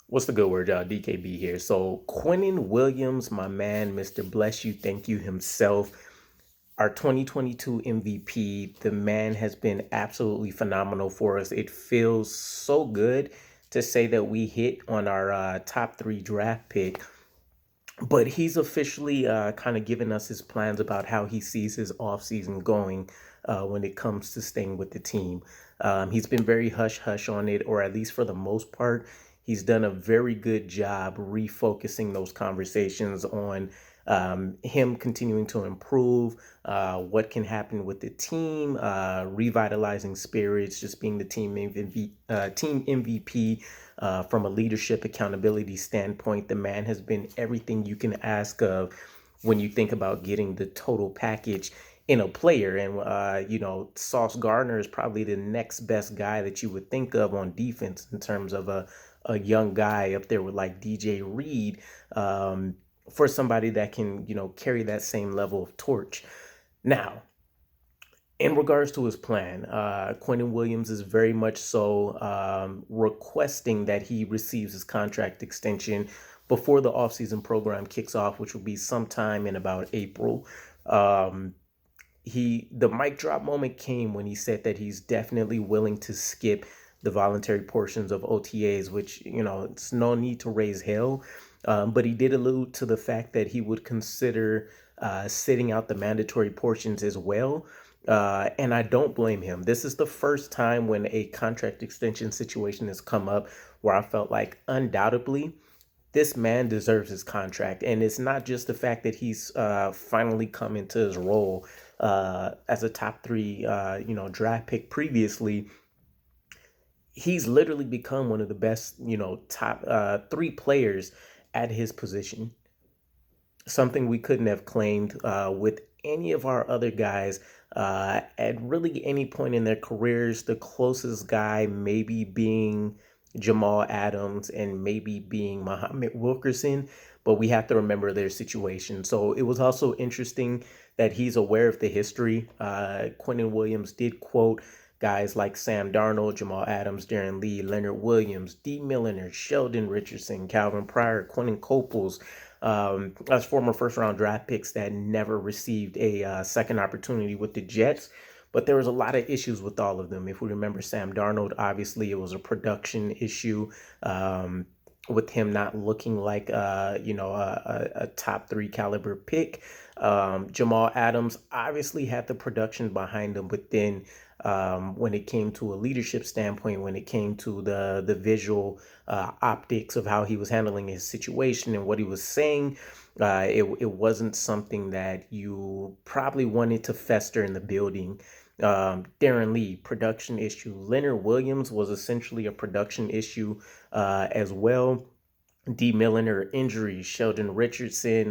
What's the good word, y'all? DKB here. So Quinnen Williams, my man, Mr. Bless You, thank you himself, our 2022 MVP. The man has been absolutely phenomenal for us. It feels so good to say that we hit on our top three draft pick, but he's officially kind of given us his plans about how he sees his offseason going when it comes to staying with the team. He's been very hush hush on it, or at least for the most part. He's done a very good job refocusing those conversations on him continuing to improve, what can happen with the team, revitalizing spirits, just being the team MVP. From a leadership accountability standpoint, the man has been everything you can ask of when you think about getting the total package in a player. And, Sauce Gardner is probably the next best guy that you would think of on defense in terms of a young guy up there with like DJ Reed, for somebody that can, carry that same level of torch. Now, in regards to his plan, Quinnen Williams is very much so requesting that he receives his contract extension before the offseason program kicks off, which will be sometime in about April. Um, the mic drop moment came when he said that he's definitely willing to skip the voluntary portions of OTAs, which, it's no need to raise hell. But he did allude to the fact that he would consider sitting out the mandatory portions as well. And I don't blame him. This is the first time when a contract extension situation has come up where I felt like undoubtedly this man deserves his contract. And it's not just the fact that he's finally come into his role as a top three, draft pick previously. He's literally become one of the best, top three players at his position. Something we couldn't have claimed with any of our other guys at really any point in their careers. The closest guy maybe being Jamal Adams and maybe being Muhammad Wilkerson, but we have to remember their situation. So it was also interesting that he's aware of the history. Quinnen Williams did quote guys like Sam Darnold, Jamal Adams, Darren Lee, Leonard Williams, D. Milliner, Sheldon Richardson, Calvin Pryor, Quentin Coples, as former first round draft picks that never received a second opportunity with the Jets. But there was a lot of issues with all of them. If we remember Sam Darnold, obviously it was a production issue. With him not looking like a top three caliber pick. Jamal Adams obviously had the production behind him, but then when it came to a leadership standpoint, when it came to the visual optics of how he was handling his situation and what he was saying, it wasn't something that you probably wanted to fester in the building. Darren Lee, production issue. Leonard Williams was essentially a production issue as well. D. Milliner injury, Sheldon Richardson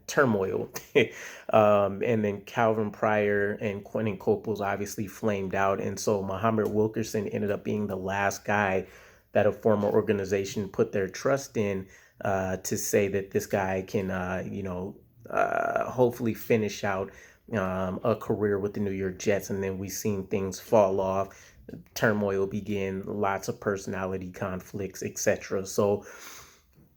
turmoil, and then Calvin Pryor and Quentin Coples obviously flamed out, and so Muhammad Wilkerson ended up being the last guy that a former organization put their trust in to say that this guy can, hopefully finish out a career with the New York Jets, and then we've seen things fall off, turmoil begin, lots of personality conflicts, etc. So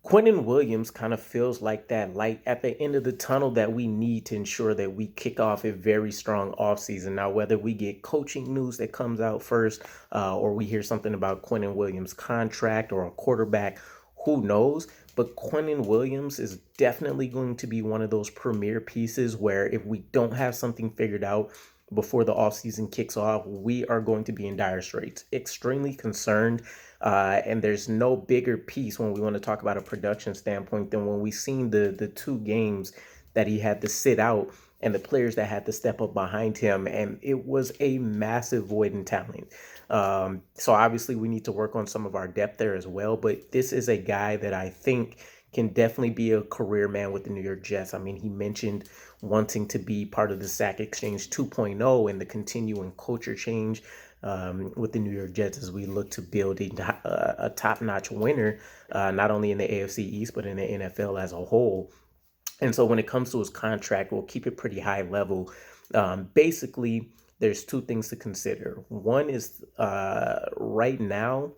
Quinnen Williams kind of feels like that light at the end of the tunnel that we need to ensure that we kick off a very strong offseason. Now, whether we get coaching news that comes out first or we hear something about Quinnen Williams' contract or a quarterback, who knows? But Quinnen Williams is definitely going to be one of those premier pieces where if we don't have something figured out before the offseason kicks off, we are going to be in dire straits. Extremely concerned. And there's no bigger piece when we want to talk about a production standpoint than when we seen the two games that he had to sit out and the players that had to step up behind him. And it was a massive void in talent. So obviously we need to work on some of our depth there as well. But this is a guy that I think can definitely be a career man with the New York Jets. I mean, he mentioned wanting to be part of the Sack Exchange 2.0 and the continuing culture change with the New York Jets as we look to build a top-notch winner, not only in the AFC East, but in the NFL as a whole. And so when it comes to his contract, we'll keep it pretty high level. Basically, there's two things to consider. One is right now,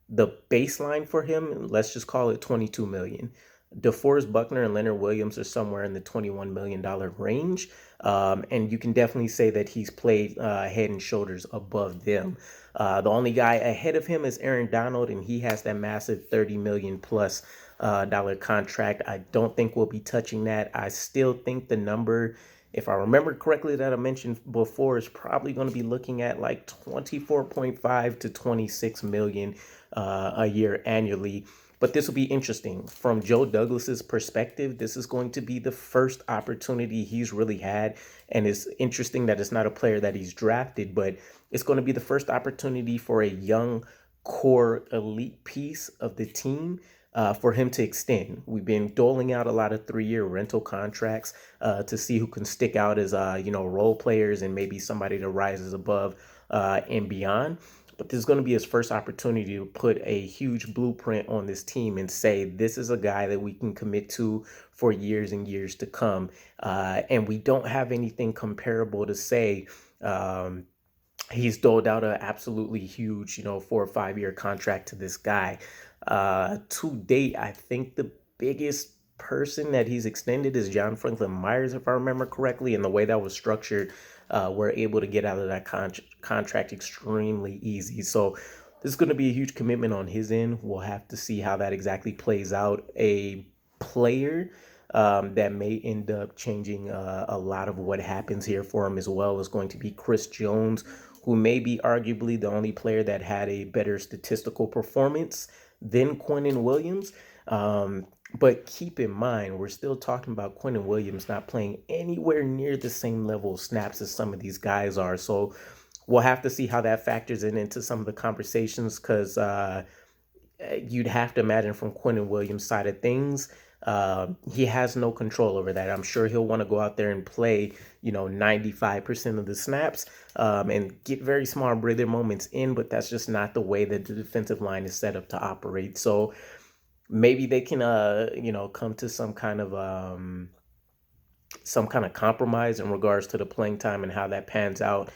The baseline for him, let's just call it 22 million. DeForest Buckner and Leonard Williams are somewhere in the $21 million range. And you can definitely say that he's played head and shoulders above them. The only guy ahead of him is Aaron Donald, and he has that massive 30 million plus dollar contract. I don't think we'll be touching that. I still think the number, if I remember correctly, that I mentioned before, is probably going to be looking at like 24.5 to 26 million a year annually. But this will be interesting. From Joe Douglas's perspective, this is going to be the first opportunity he's really had. And it's interesting that it's not a player that he's drafted, but it's going to be the first opportunity for a young core elite piece of the team for him to extend. We've been doling out a lot of 3-year rental contracts to see who can stick out as, role players and maybe somebody that rises above and beyond. But this is going to be his first opportunity to put a huge blueprint on this team and say, this is a guy that we can commit to for years and years to come. And we don't have anything comparable to say. He's doled out an absolutely huge, 4 or 5 year contract to this guy. To date, I think the biggest person that he's extended is John Franklin Myers, if I remember correctly, and the way that was structured, we're able to get out of that contract extremely easy. So this is going to be a huge commitment on his end. We'll have to see how that exactly plays out. A player that may end up changing a lot of what happens here for him as well is going to be Chris Jones, who may be arguably the only player that had a better statistical performance than Quinnen Williams. But keep in mind, we're still talking about Quinnen Williams not playing anywhere near the same level of snaps as some of these guys are. So we'll have to see how that factors into some of the conversations, because you'd have to imagine from Quinnen Williams' side of things, he has no control over that. I'm sure he'll want to go out there and play, 95% of the snaps and get very small breather moments in, but that's just not the way that the defensive line is set up to operate. So maybe they can, come to some kind of compromise in regards to the playing time and how that pans out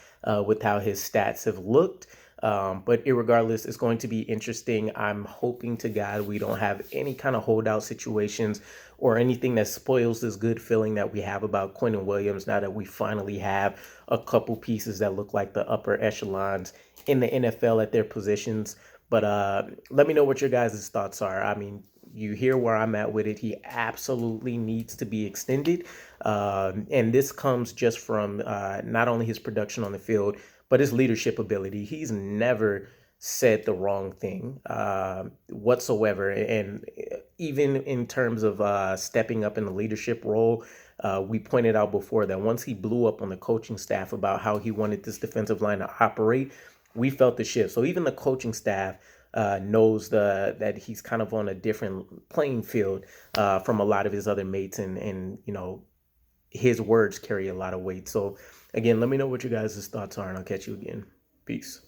with how his stats have looked. But irregardless, it's going to be interesting. I'm hoping to God we don't have any kind of holdout situations or anything that spoils this good feeling that we have about Quinnen Williams now that we finally have a couple pieces that look like the upper echelons in the NFL at their positions. But let me know what your guys' thoughts are. I mean, you hear where I'm at with it. He absolutely needs to be extended. And this comes just from not only his production on the field, but his leadership ability. He's never said the wrong thing whatsoever. And even in terms of stepping up in the leadership role, we pointed out before that once he blew up on the coaching staff about how he wanted this defensive line to operate, we felt the shift. So even the coaching staff knows that he's kind of on a different playing field from a lot of his other mates, and his words carry a lot of weight. So again, let me know what you guys' thoughts are, and I'll catch you again. Peace.